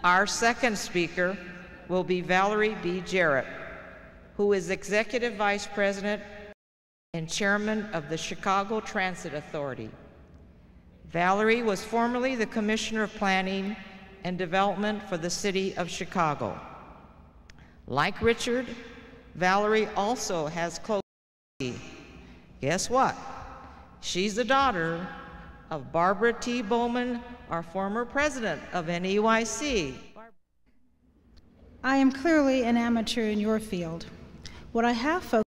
Our second speaker will be Valerie B. Jarrett, who is Executive Vice President and Chairman of the Chicago Transit Authority. Valerie was formerly the Commissioner of Planning and Development for the City of Chicago. Like Richard, Valerie also has close. Guess what? She's the daughter of Barbara T. Bowman, our former president of NEYC. I am clearly an amateur in your field. What I have focused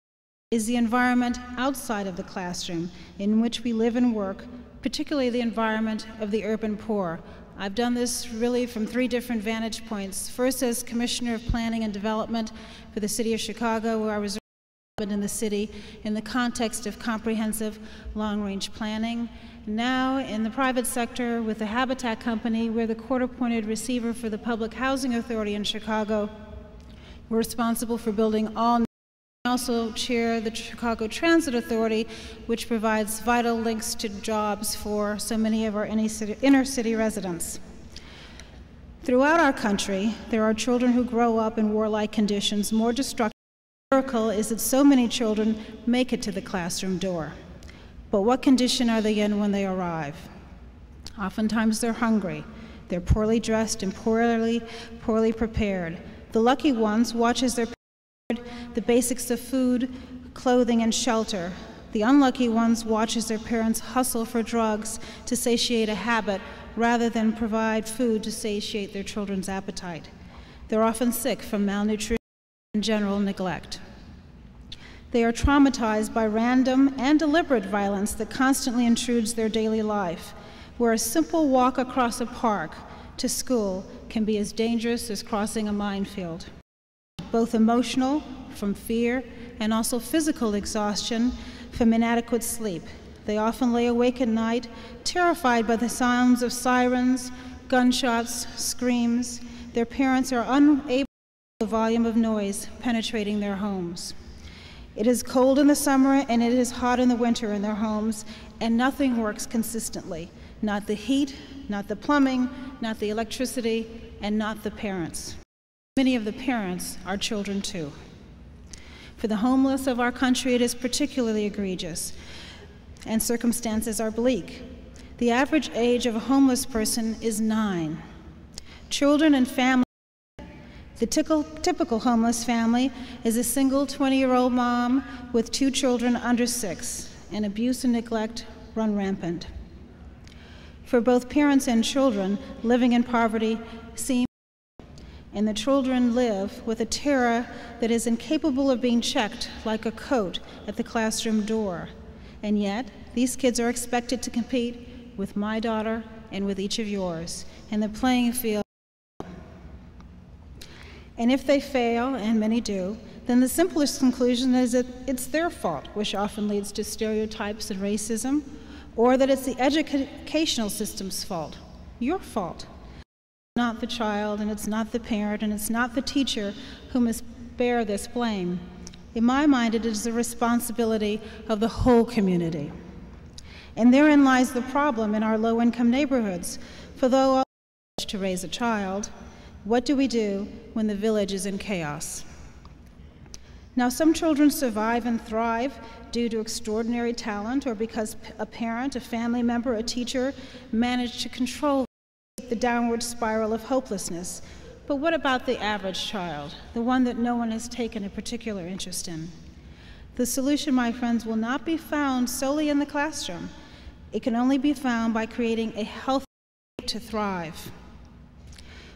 on is the environment outside of the classroom in which we live and work, particularly the environment of the urban poor. I've done this really from 3 different vantage points. First, as Commissioner of Planning and Development for the City of Chicago, where I was in the city in the context of comprehensive long-range planning. Now in the private sector with the Habitat Company, we're the court-appointed receiver for the Public Housing Authority in Chicago. We're responsible for building all. I also chair the Chicago Transit Authority, which provides vital links to jobs for so many of our inner city residents. Throughout our country, there are children who grow up in warlike conditions more destructive. The miracle is that so many children make it to the classroom door. But what condition are they in when they arrive? Oftentimes they're hungry, they're poorly dressed and poorly prepared. The lucky ones watch as they're the basics of food, clothing, and shelter. The unlucky ones watch as their parents hustle for drugs to satiate a habit rather than provide food to satiate their children's appetite. They're often sick from malnutrition and general neglect. They are traumatized by random and deliberate violence that constantly intrudes their daily life, where a simple walk across a park to school can be as dangerous as crossing a minefield. Both emotional, from fear, and also physical exhaustion from inadequate sleep. They often lay awake at night, terrified by the sounds of sirens, gunshots, screams. Their parents are unable to the volume of noise penetrating their homes. It is cold in the summer and it is hot in the winter in their homes, and nothing works consistently. Not the heat, not the plumbing, not the electricity, and not the parents. Many of the parents are children too. For the homeless of our country, it is particularly egregious, and circumstances are bleak. The average age of a homeless person is 9. Children and families. The typical homeless family is a single 20-year-old mom with 2 children under 6, and abuse and neglect run rampant. For both parents and children, living in poverty seems, and the children live with a terror that is incapable of being checked like a coat at the classroom door. And yet, these kids are expected to compete with my daughter and with each of yours, and the playing field. And if they fail, and many do, then the simplest conclusion is that it's their fault, which often leads to stereotypes and racism, or that it's the educational system's fault, your fault. Not the child, and it's not the parent, and it's not the teacher who must bear this blame. In my mind, it is the responsibility of the whole community. And therein lies the problem in our low-income neighborhoods. For though all to raise a child, what do we do when the village is in chaos? Now, some children survive and thrive due to extraordinary talent or because a parent, a family member, a teacher managed to control the downward spiral of hopelessness. But what about the average child, the one that no one has taken a particular interest in? The solution, my friends, will not be found solely in the classroom. It can only be found by creating a healthy way to thrive.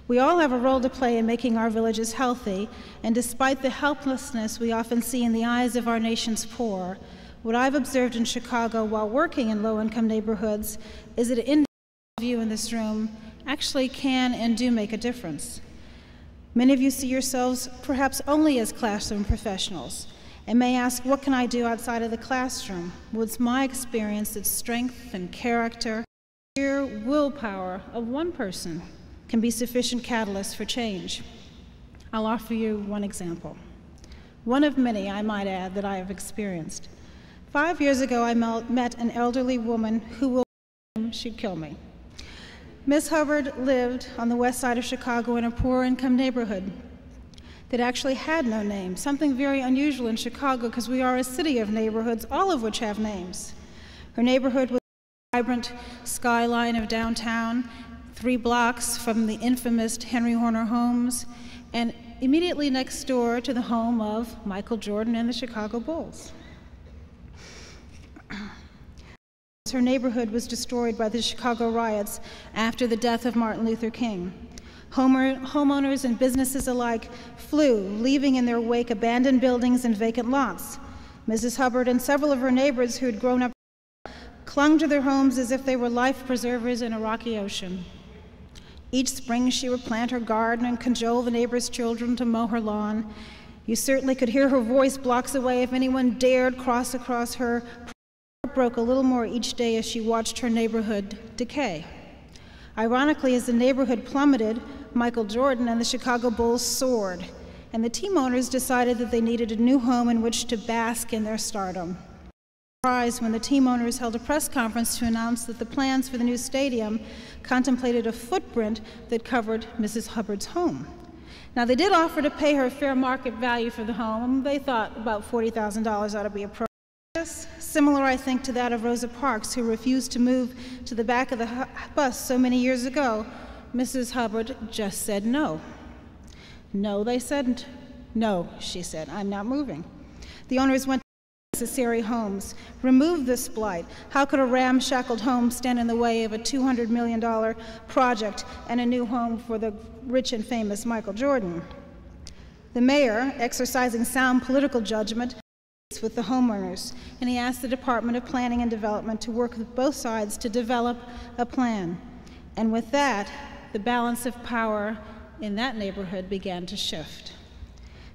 We all have a role to play in making our villages healthy, and despite the helplessness we often see in the eyes of our nation's poor, what I've observed in Chicago while working in low-income neighborhoods is that individuals of you in this room actually can and do make a difference. Many of you see yourselves perhaps only as classroom professionals and may ask, what can I do outside of the classroom? Well, it's my experience that strength and character, sheer willpower of one person can be sufficient catalysts for change. I'll offer you one example. One of many, I might add, that I have experienced. 5 years ago, I met an elderly woman who she'd kill me. Ms. Hubbard lived on the west side of Chicago in a poor-income neighborhood that actually had no name, something very unusual in Chicago because we are a city of neighborhoods, all of which have names. Her neighborhood was a vibrant skyline of downtown, 3 blocks from the infamous Henry Horner homes, and immediately next door to the home of Michael Jordan and the Chicago Bulls. Her neighborhood was destroyed by the Chicago riots after the death of Martin Luther King. Homeowners and businesses alike flew, leaving in their wake abandoned buildings and vacant lots. Mrs. Hubbard and several of her neighbors who had grown up clung to their homes as if they were life preservers in a rocky ocean. Each spring she would plant her garden and cajole the neighbors' children to mow her lawn. You certainly could hear her voice blocks away if anyone dared cross across her. Her heart broke a little more each day as she watched her neighborhood decay. Ironically, as the neighborhood plummeted, Michael Jordan and the Chicago Bulls soared, and the team owners decided that they needed a new home in which to bask in their stardom. Surprised when the team owners held a press conference to announce that the plans for the new stadium contemplated a footprint that covered Mrs. Hubbard's home. Now, they did offer to pay her fair market value for the home. They thought about $40,000 ought to be appropriate. Similar, I think, to that of Rosa Parks, who refused to move to the back of the bus so many years ago. Mrs. Hubbard just said no. No, they said. No, she said, I'm not moving. The owners went to necessary homes, removed this blight. How could a ramshackled home stand in the way of a $200 million project and a new home for the rich and famous Michael Jordan? The mayor, exercising sound political judgment, with the homeowners, and he asked the Department of Planning and Development to work with both sides to develop a plan. And with that, the balance of power in that neighborhood began to shift.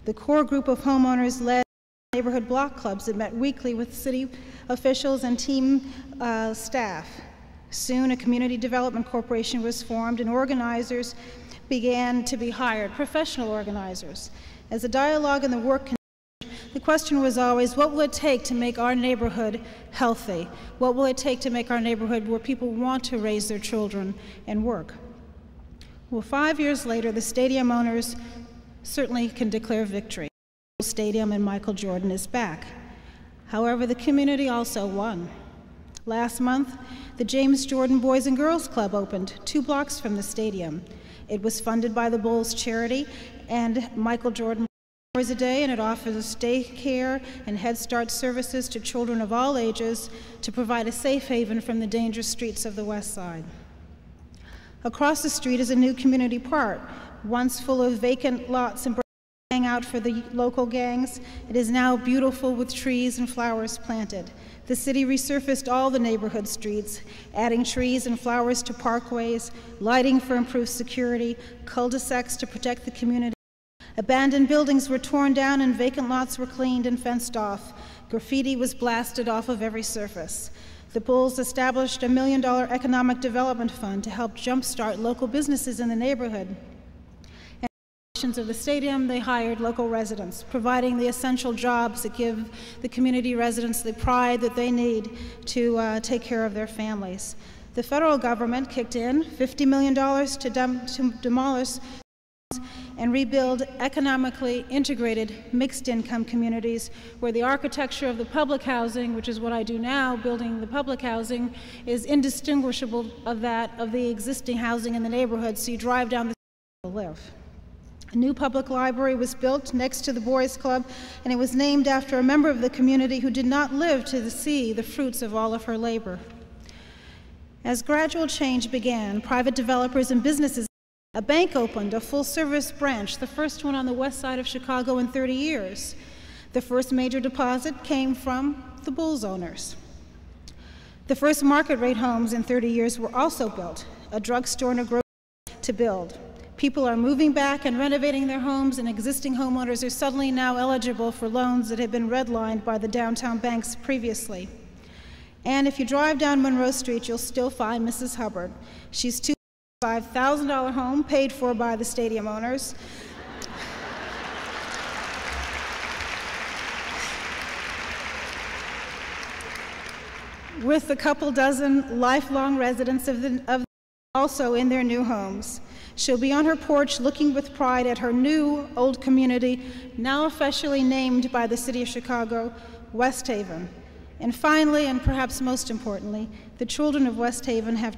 The core group of homeowners led neighborhood block clubs that met weekly with city officials and team staff. Soon, a community development corporation was formed, and organizers began to be hired, professional organizers. As the dialogue and the work continued, the question was always, what will it take to make our neighborhood healthy? What will it take to make our neighborhood where people want to raise their children and work? Well, 5 years later, the stadium owners certainly can declare victory. The stadium and Michael Jordan is back. However, the community also won. Last month, the James Jordan Boys and Girls Club opened 2 blocks from the stadium. It was funded by the Bulls charity and Michael Jordan hours a day, and it offers daycare and Head Start services to children of all ages to provide a safe haven from the dangerous streets of the West Side. Across the street is a new community park, once full of vacant lots and hangout for the local gangs. It is now beautiful with trees and flowers planted. The city resurfaced all the neighborhood streets, adding trees and flowers to parkways, lighting for improved security, cul-de-sacs to protect the community. Abandoned buildings were torn down and vacant lots were cleaned and fenced off. Graffiti was blasted off of every surface. The Bulls established a $1 million economic development fund to help jumpstart local businesses in the neighborhood. And of the stadium, they hired local residents, providing the essential jobs that give the community residents the pride that they need to take care of their families. The federal government kicked in $50 million to demolish and rebuild economically integrated mixed-income communities where the architecture of the public housing, which is what I do now, building the public housing, is indistinguishable of that of the existing housing in the neighborhood, so you drive down the street to live. A new public library was built next to the Boys Club, and it was named after a member of the community who did not live to see the fruits of all of her labor. As gradual change began, private developers and businesses, a bank opened, a full-service branch, the first one on the west side of Chicago in 30 years. The first major deposit came from the Bulls owners. The first market-rate homes in 30 years were also built, a drugstore and a grocery to build. People are moving back and renovating their homes, and existing homeowners are suddenly now eligible for loans that had been redlined by the downtown banks previously. And if you drive down Monroe Street, you'll still find Mrs. Hubbard. She's $5,000 home paid for by the stadium owners. With a couple dozen lifelong residents of the also in their new homes. She'll be on her porch looking with pride at her new old community, now officially named by the City of Chicago, West Haven. And finally, and perhaps most importantly, the children of West Haven have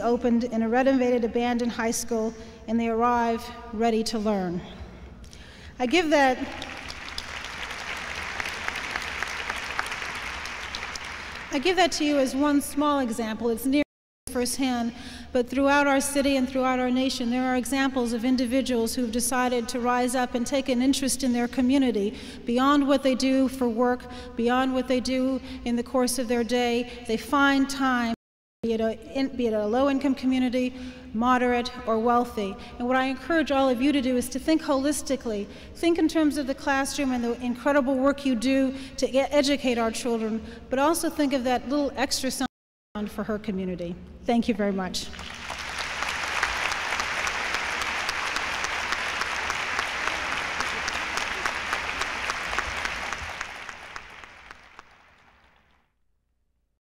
opened in a renovated abandoned high school, and they arrive ready to learn. I give that to you as one small example. It's near firsthand, but throughout our city and throughout our nation, there are examples of individuals who've decided to rise up and take an interest in their community beyond what they do for work, beyond what they do in the course of their day. They find time, be it a low-income community, moderate, or wealthy. And what I encourage all of you to do is to think holistically. Think in terms of the classroom and the incredible work you do to educate our children, but also think of that little extra something for her community. Thank you very much.